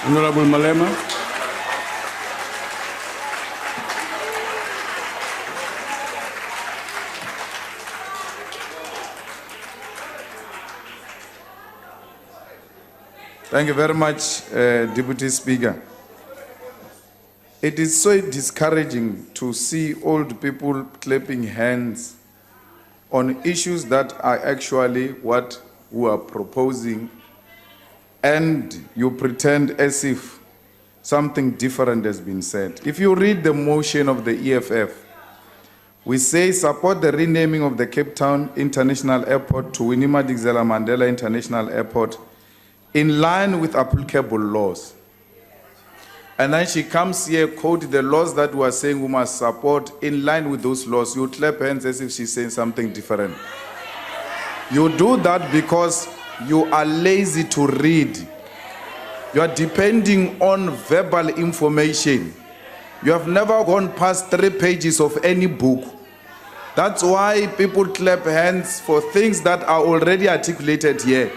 Honorable Malema. Thank you very much, Deputy Speaker. It is so discouraging to see old people clapping hands on issues that are actually what we are proposing, and you pretend as if something different has been said. If you read the motion of the EFF, we say support the renaming of the Cape Town International Airport to Winnie Mandela International Airport in line with applicable laws. And then she comes here, quote the laws that we are saying we must support in line with those laws. You clap hands as if she's saying something different. You do that because you are lazy to read. You are depending on verbal information. You have never gone past 3 pages of any book. That's why people clap hands for things that are already articulated here.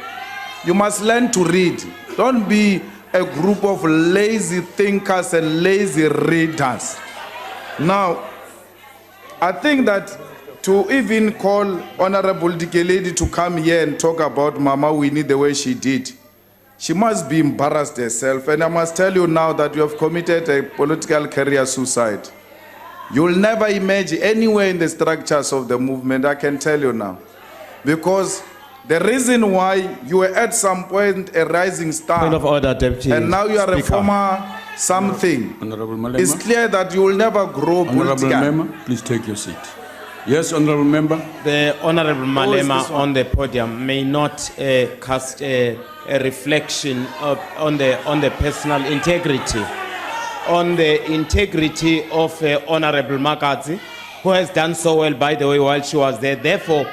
You must learn to read. Don't be a group of lazy thinkers and lazy readers. Now, I think that to even call Honorable Dikeledi to come here and talk about Mama Winnie the way she did, she must be embarrassed herself. And I must tell you now that you have committed a political career suicide. You'll never emerge anywhere in the structures of the movement, I can tell you now. Because the reason why you were at some point a rising star, point of order, Deputy and now you are Speaker. a former something, Honorable Malema. it's clear that you will never grow Honorable politically. Malema, please take your seat. Yes, Honorable Member. The Honorable Malema this one? on the podium may not cast a reflection on the personal integrity, on the integrity of Honorable Makadzi, who has done so well, by the way, while she was there. Therefore,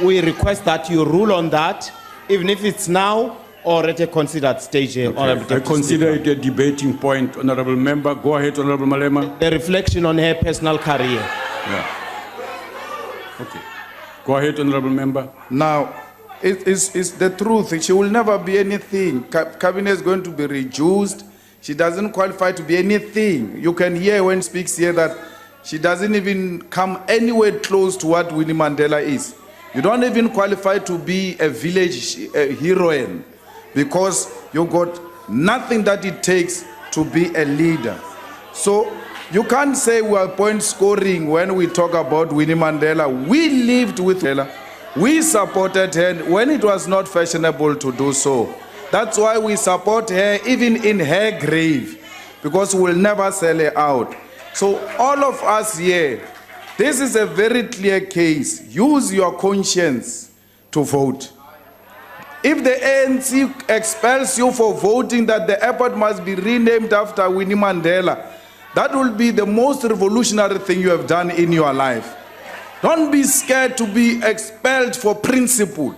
we request that you rule on that, even if it's now or at a considered stage. Honorable I consider it a debating point, Honorable Member. Go ahead, Honorable Malema. The reflection on her personal career. Yeah. Okay. Go ahead, Honorable Member. Now, it's the truth. She will never be anything. Cabinet is going to be reduced. She doesn't qualify to be anything. You can hear when she speaks here that she doesn't even come anywhere close to what Winnie Mandela is. You don't even qualify to be a village heroine because you got nothing that it takes to be a leader. So you can't say we are point scoring when we talk about Winnie Mandela. We lived with Mandela. We supported her when it was not fashionable to do so. That's why we support her even in her grave, because we will never sell her out. So all of us here, this is a very clear case. Use your conscience to vote. If the ANC expels you for voting that the airport must be renamed after Winnie Mandela, that will be the most revolutionary thing you have done in your life. Don't be scared to be expelled for principle.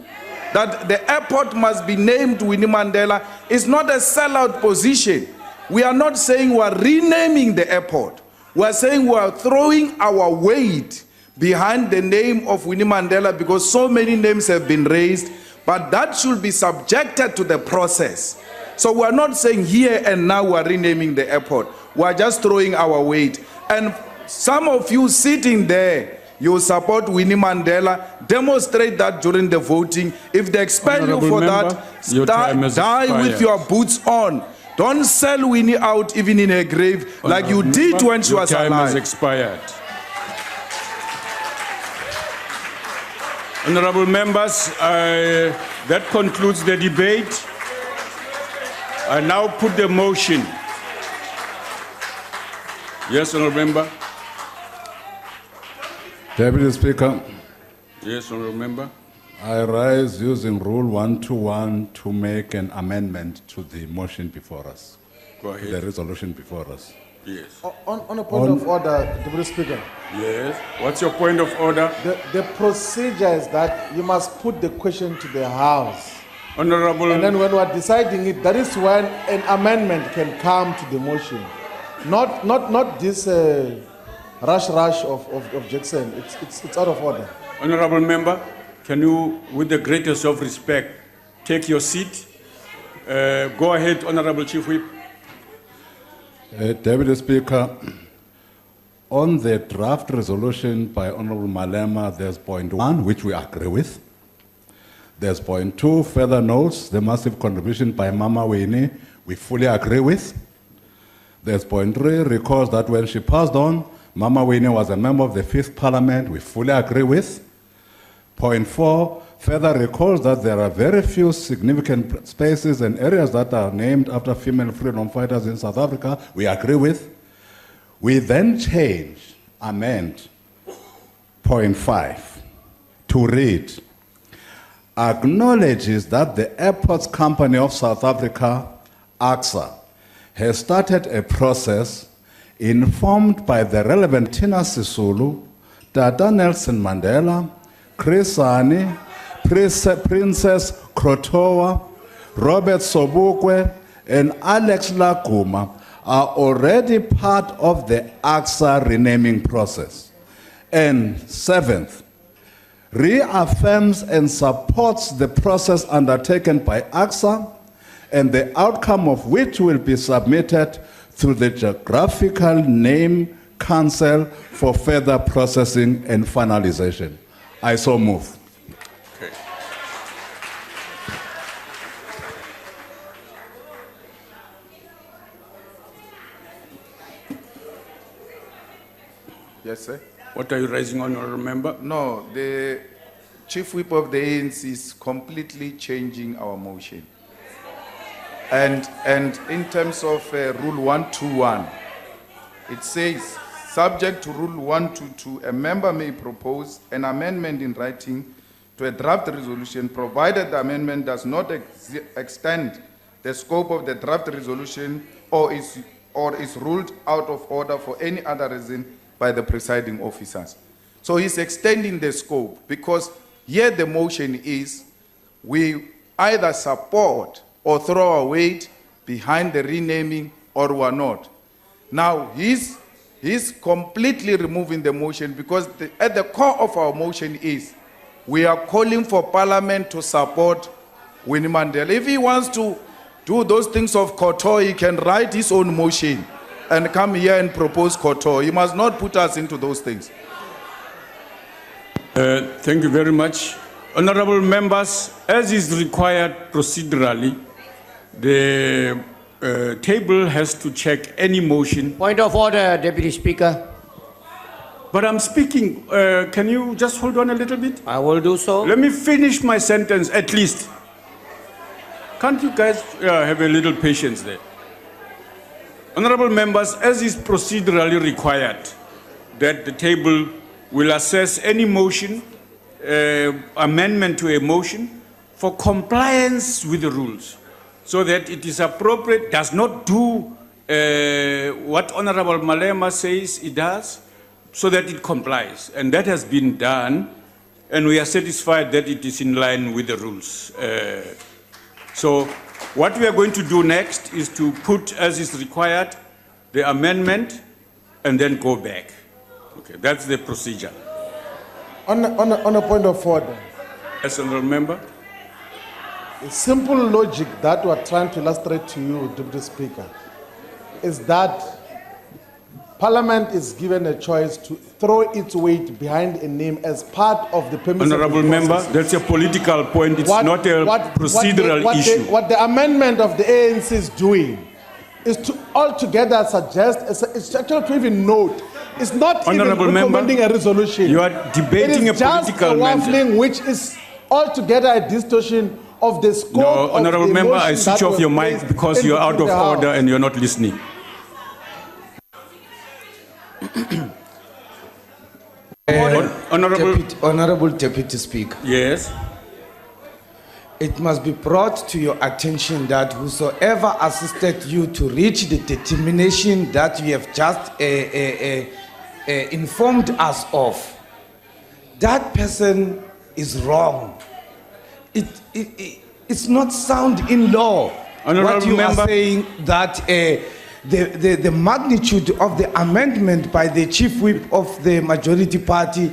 That the airport must be named Winnie Mandela is not a sellout position. We are not saying we are renaming the airport. We are saying we are throwing our weight behind the name of Winnie Mandela because so many names have been raised, but that should be subjected to the process. So we are not saying here and now we are renaming the airport. We are just throwing our weight. And some of you sitting there, you support Winnie Mandela, demonstrate that during the voting. If they expel you for that, die with your boots on. Don't sell Winnie out even in her grave like you did when she was alive. Your time has expired. Honorable members, that concludes the debate. I now put the motion. Yes, Honorable Member. Deputy Speaker, Yes, Honorable Member. I rise using Rule 121 to make an amendment to the motion before us, Go the ahead. resolution before us. Yes. On a point of order, Deputy Speaker, Yes. What's your point of order? the procedure is that you must put the question to the House. Honorable. And then when we are deciding it, that is when an amendment can come to the motion. Not this rush of Jackson. It's out of order. Honorable Member, can you, with the greatest of respect, take your seat? Go ahead, Honorable Chief Whip. Deputy Speaker, on the draft resolution by Honorable Malema, there's point 1, which we agree with. There's point 2, further notes, the massive contribution by Mama Winnie, we fully agree with. There's point 3, recalls that when she passed on, Mama Winnie was a member of the 5th Parliament, we fully agree with. Point 4, further recalls that there are very few significant spaces and areas that are named after female freedom fighters in South Africa, we agree with. We then amend point 5 to read, acknowledges that the Airports Company of South Africa, AXA, has started a process informed by the relevant Tina Sisulu, Tata Nelson Mandela, Chris Hani, Princess Krotoa, Robert Sobukwe, and Alex Laguma are already part of the AXA renaming process. And 7th, reaffirms and supports the process undertaken by AXA and the outcome of which will be submitted through the Geographical Name Council for further processing and finalization. I so move. Okay. Yes, sir. What are you raising, Honorable Member? No, the Chief Whip of the ANC is completely changing our motion. And in terms of Rule 121, it says, subject to Rule 122, a member may propose an amendment in writing to a draft resolution, provided the amendment does not extend the scope of the draft resolution or is ruled out of order for any other reason by the presiding officers. So he's extending the scope, because here the motion is we either support or throw our weight behind the renaming or we're not. Now he's completely removing the motion, because at the core of our motion is we are calling for Parliament to support Winnie Mandela. If he wants to do those things of Koto, he can write his own motion and come here and propose Koto. He must not put us into those things. Thank you very much. Honorable members, as is required procedurally, the table has to check any motion. Point of order, Deputy Speaker. But I'm speaking. Can you just hold on a little bit? I will do so. Let me finish my sentence at least. Can't you guys have a little patience there? Honorable members, as is procedurally required, that the table will assess any motion, amendment to a motion, for compliance with the rules, so that it is appropriate, does not do what Honorable Malema says it does, so that it complies. And that has been done, and we are satisfied that it is in line with the rules. So what we are going to do next is to put, as is required, the amendment and then go back. Okay, that's the procedure. On a point of order, Yes, Honorable Member. the simple logic that we're trying to illustrate to you, Deputy Speaker, is that Parliament is given a choice to throw its weight behind a name as part of the permissible Honorable Member, process. that's a political point. It's not a procedural issue. What the amendment of the ANC is doing is to altogether suggest, it's actually to even note, it's not Honorable even recommending Member, a resolution. you are debating it is a just political a matter. waffling, which is altogether a distortion of the scope No, of Honorable the Member, motion I switch that off was your mic placed because in you're out of the House. order and you're not listening. Honorable Deputy Speaker, Yes. it must be brought to your attention that whosoever assisted you to reach the determination that you have just informed us of, that person is wrong. It's not sound in law. Honorable what you Member. are saying that the magnitude of the amendment by the chief whip of the majority party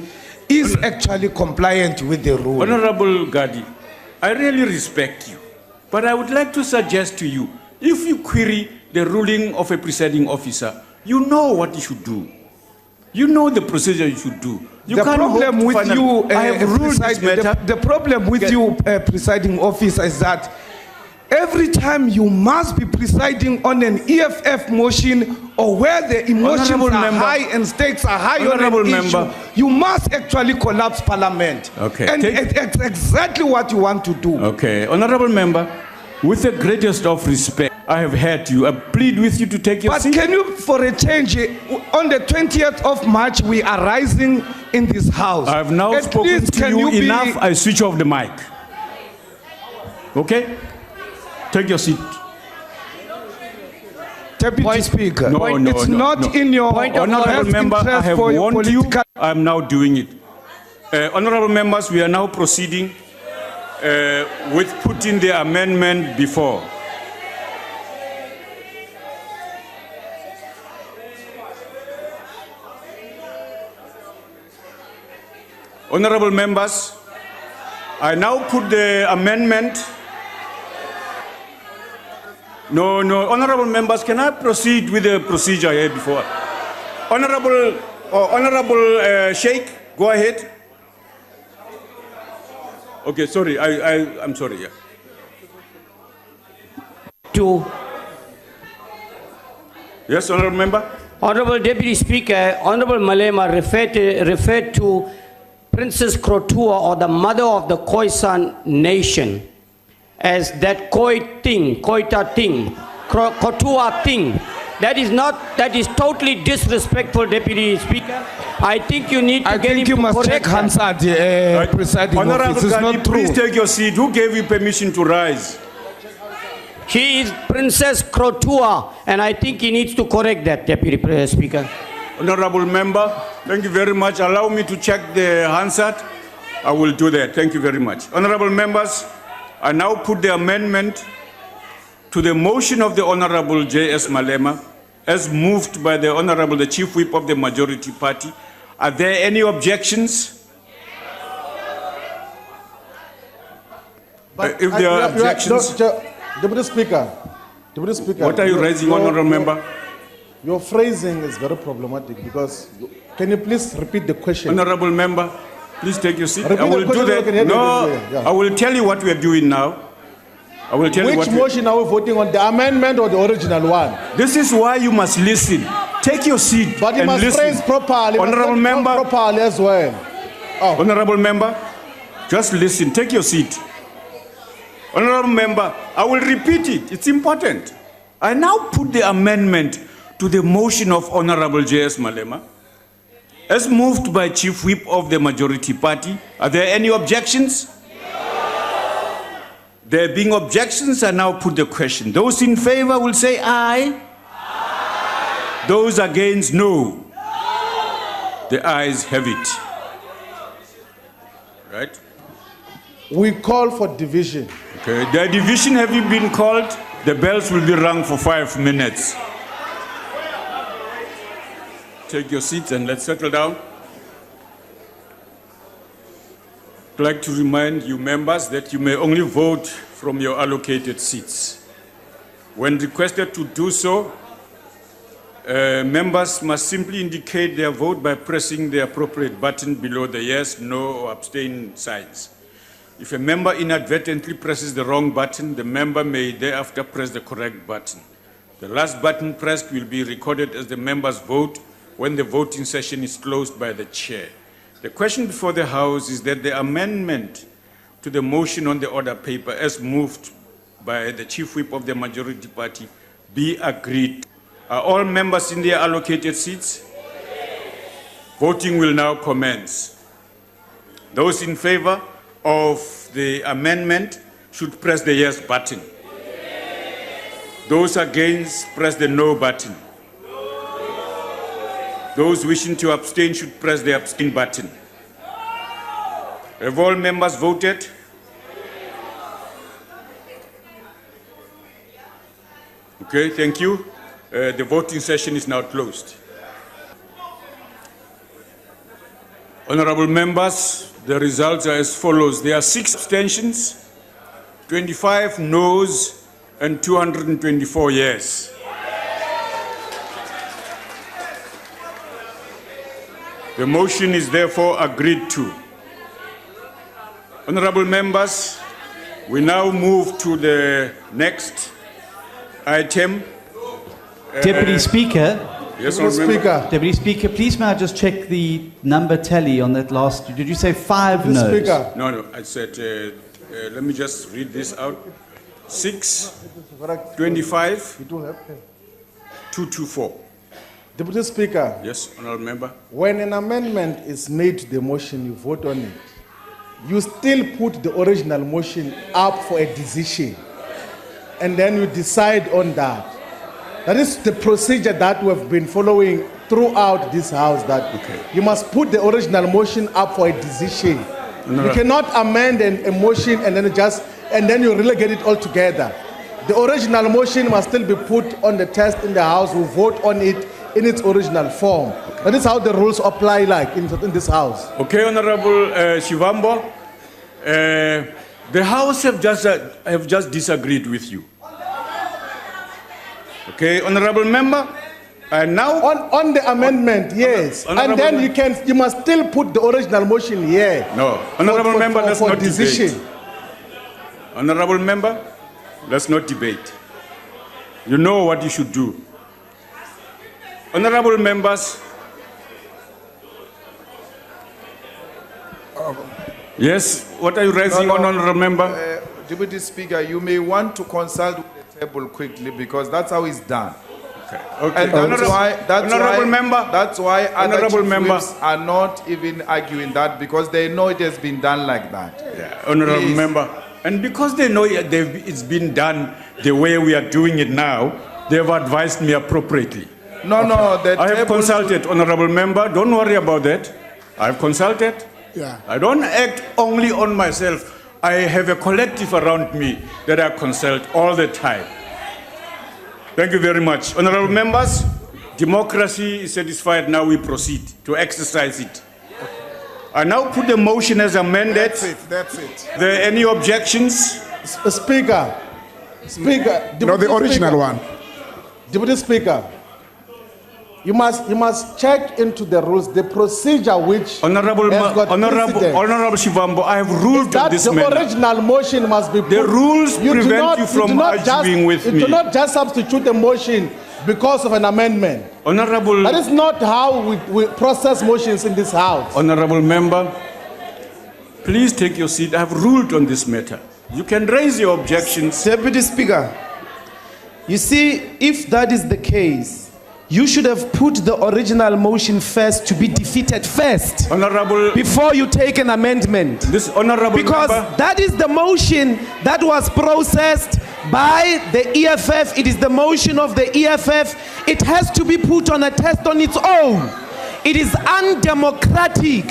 is actually compliant with the rule. Honorable Gadi, I really respect you. But I would like to suggest to you, if you query the ruling of a presiding officer, you know what you should do. You know the procedure you should do. You The can't problem hope to with find you, out, I have ruled this matter. the problem with you, presiding officer, is that every time you must be presiding on an EFF motion or where the emotions Honourable are member. high and stakes are high on Honourable an issue, member. you must actually collapse parliament. Okay. And it's exactly what you want to do. Okay, honourable member, with the greatest of respect, I have heard you. I plead with you to take your But seat. can you, for a change, on the 20th of March, we are rising in this house. I have now At spoken least to can you be- enough. I switch off the mic. Okay? Take your seat. Deputy Speaker, No, no, it's no, not no. in your Honourable best member, I interest have for your warned you. political. I'm now doing it. Honourable members, we are now proceeding with putting the amendment before. Honourable members, I now put the amendment. No, honourable members, can I proceed with the procedure here before? Honourable Sheikh, go ahead. Okay, sorry, I'm sorry, yeah. To Yes, honourable member? Honorable Deputy Speaker, Honorable Malema referred to Princess Krotua, or the mother of the Khoisan nation, as that Khoita thing, Krotua thing. That is totally disrespectful, Deputy Speaker. I think you need to I get him think you to must correct check that. Hansard, presiding Honourable office. It's Gandhi, not true. please take your seat. Who gave you permission to rise? She is Princess Krotua, and I think he needs to correct that, Deputy Speaker. Honourable member, thank you very much. Allow me to check the Hansard. I will do that. Thank you very much. Honourable members, I now put the amendment to the motion of the Honourable J.S. Malema as moved by the Honourable, the Chief Whip of the Majority Party. Are there any objections? If there are objections, Deputy Speaker, what are you raising, Honourable member? Your phrasing is very problematic because, can you please repeat the question? Honourable member, please take your seat. Repeat I the will do question so I can that. hear No, you. Yeah. I will tell you what we are doing now. I will tell you Which what motion are we voting on, the amendment or the original one? This is why you must listen. Take your seat But you and must listen. phrase properly. Honourable member, Properly as well. honourable member, just listen. Take your seat. Honourable member, I will repeat it. It's important. I now put the amendment to the motion of Honourable J.S. Malema as moved by Chief Whip of the Majority Party. Are there any objections? There being objections, I now put the question. Those in favor will say aye. Aye. Those against, no. The ayes have it. Right? We call for division. Okay. The division having been called, the bells will be rung for 5 minutes. Take your seats and let's settle down. I'd like to remind you members that you may only vote from your allocated seats. When requested to do so, members must simply indicate their vote by pressing the appropriate button below the yes, no, or abstain signs. If a member inadvertently presses the wrong button, the member may thereafter press the correct button. The last button pressed will be recorded as the member's vote when the voting session is closed by the chair. The question before the House is that the amendment to the motion on the order paper as moved by the Chief Whip of the Majority Party be agreed. Are all members in their allocated seats? Voting will now commence. Those in favor of the amendment should press the yes button. Those against, press the no button. Those wishing to abstain should press the abstain button. Have all members voted? Okay, thank you. The voting session is now closed. Honourable members, the results are as follows. There are 6 abstentions, 25 noes, and 224 yes. The motion is therefore agreed to. Honorable members, we now move to the next item. Deputy Speaker. Yes, Honorable Member. Deputy Speaker, please may I just check the number tally on that last? Did you say 5 noes? Speaker. No, I said, let me just read this out. 6, 25, 224. Deputy Speaker, Yes, Honorable Member. when an amendment is made to the motion, you vote on it. You still put the original motion up for a decision, and then you decide on that. That is the procedure that we have been following throughout this house, that you must put the original motion up for a decision. No. You cannot amend a motion and then you relegate it all together. The original motion must still be put on the test in the house. We vote on it in its original form. That is how the rules apply like in this house. Okay, Honorable Shivambo. The House have just disagreed with you. Okay, Honorable Member. And now On the amendment, yes. Honorable And then you must still put the original motion here. No, Honorable Member, let's for not decision. debate. Honorable Member, let's not debate. You know what you should do. Honorable members. Yes, what are you raising on, Honorable Member? Deputy Speaker, you may want to consult with the table quickly because that's how it's done. Okay. And Honorable Member. That's why other Honorable chief Member. whips are not even arguing that because they know it has been done like that. Yeah, Honorable Please. Member. And because they know it's been done the way we are doing it now, they have advised me appropriately. No, the I have table consulted, Honorable Member. Don't worry about that. I have consulted. Yeah. I don't act only on myself. I have a collective around me that I consult all the time. Thank you very much. Honorable members, democracy is satisfied. Now we proceed to exercise it. I now put the motion as amended. That's it. Are there any objections? Speaker. No, the original one. Deputy Speaker, you must check into the rules, the procedure which Honorable has got precedence. Honorable Shivambo, I have ruled on That this the matter. original motion must be put. The rules prevent you from arguing with You me. do not just substitute the motion because of an amendment. Honorable, That is not how we process motions in this house. Honorable Member, please take your seat. I have ruled on this matter. You can raise your objections. Deputy Speaker, you see, if that is the case, you should have put the original motion first to be defeated first Honorable, before you take an amendment. this honorable Because member, that is the motion that was processed by the EFF. It is the motion of the EFF. It has to be put on a test on its own. It is undemocratic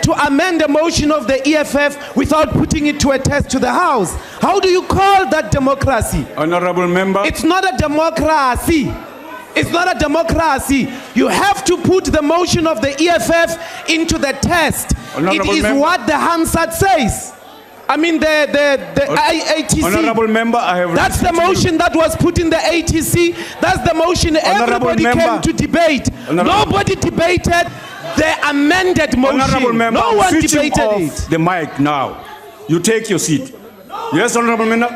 to amend the motion of the EFF without putting it to a test to the House. How do you call that democracy? Honorable Member, It's not a democracy. It's not a democracy. You have to put the motion of the EFF into the test. Honorable It is Member. what the Hansard says. I mean the ATC. Honorable Member, I have That's the listened to you. motion that was put in the ATC. That's the motion Honorable everybody Member. came to debate. Honorable- Nobody debated the amended motion. Honorable Member, No I'm one switching debated off it. the mic now. You take your seat. Yes, Honorable Member.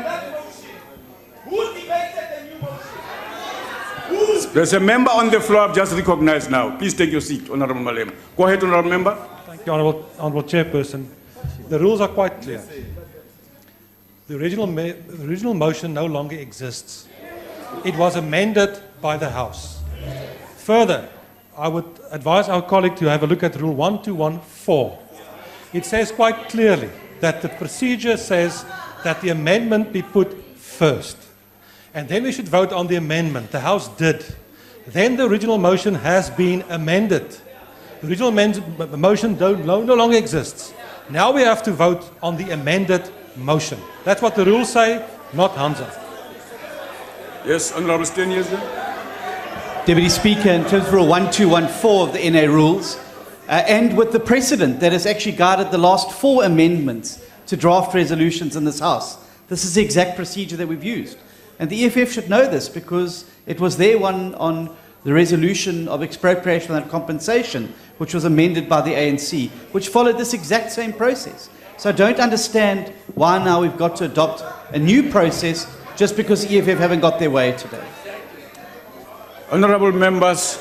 There's a member on the floor I've just recognized now. Please take your seat, Honorable Malema. Go ahead, Honorable Member. Thank you, Honourable Chairperson. The rules are quite clear. The original motion no longer exists. It was amended by the House. Further, I would advise our colleague to have a look at Rule 1214. It says quite clearly that the procedure says that the amendment be put first. And then we should vote on the amendment. The House did. Then the original motion has been amended. The original motion no longer exists. Now we have to vote on the amended motion. That's what the rules say, not Hansa. Yes, Honorable Steniers. Deputy Speaker, in terms of Rule 1214 of the NA rules, and with the precedent that has actually guided the last 4 amendments to draft resolutions in this House, This is the exact procedure that we've used. And the EFF should know this because it was their one on the resolution of expropriation and compensation, which was amended by the ANC, which followed this exact same process. So I don't understand why now we've got to adopt a new process just because the EFF haven't got their way today. Honorable members,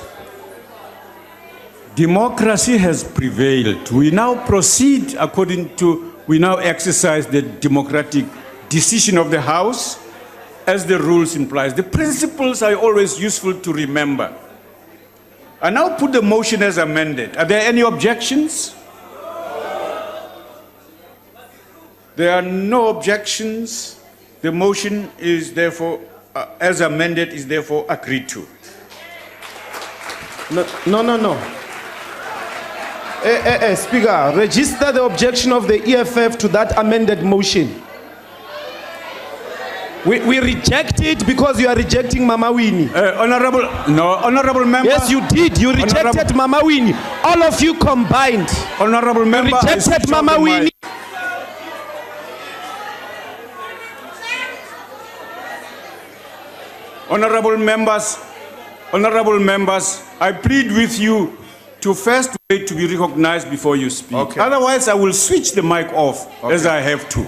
democracy has prevailed. We now proceed according to, we now exercise the democratic decision of the House as the rules implies. The principles are always useful to remember. I now put the motion as amended. Are there any objections? There are no objections. The motion is therefore, as amended, is therefore agreed to. No. Speaker, register the objection of the EFF to that amended motion. We reject it because you are rejecting Mama Winnie. Honorable member. Yes, you did. You rejected Mama Winnie. All of you combined. Honorable member. You rejected Mama Winnie. Honorable members, I plead with you to first wait to be recognized before you speak. Okay. Otherwise, I will switch the mic off as I have to.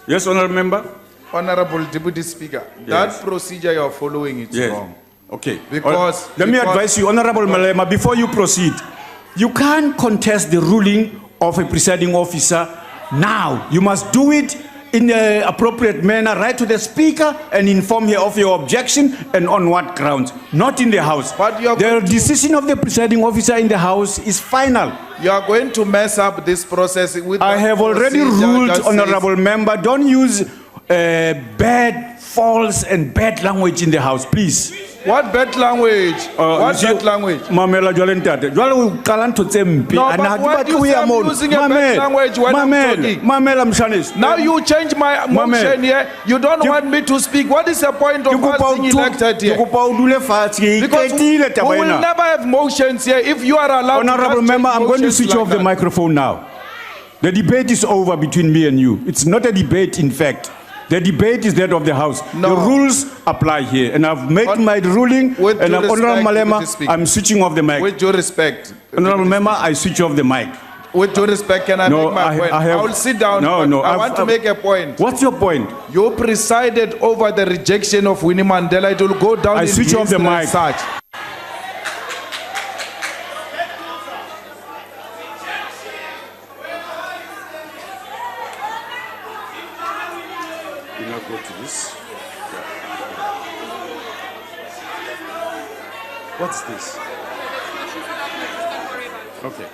Yes, honorable member? Honorable Deputy Speaker, Yes. that procedure you are following is Yes. wrong. Okay. Let me advise you, Honorable Malema, before you proceed, you can't contest the ruling of a presiding officer now. You must do it in the appropriate manner, write to the Speaker and inform her of your objection and on what grounds, not in the House. But the decision of the presiding officer in the House is final. You are going to mess up this process with. I have already ruled, honorable member, don't use bad, false and bad language in the House, please. What bad language? What bad language? Mamela Jolentade. Jwale kalanto tsempi. No, but what you say I'm using a bad language when I'm talking. Mamela Mshanis. Now you change my motion here. You don't want me to speak. What is the point of us being elected here? Because we will never have motions here if you are allowed. Honorable member, I'm going to switch off the microphone now. The debate is over between me and you. It's not a debate, in fact. The debate is that of the House. No. The rules apply here. And I've made my ruling. And Honorable Malema, I'm switching off the mic. With due respect. Honorable member, I switch off the mic. With due respect, can I make my point? I will sit down. No. I want to make a point. What's your point? You presided over the rejection of Winnie Mandela. It will go down I in switch off the history mic. as such. You now go to this. What's this? Okay.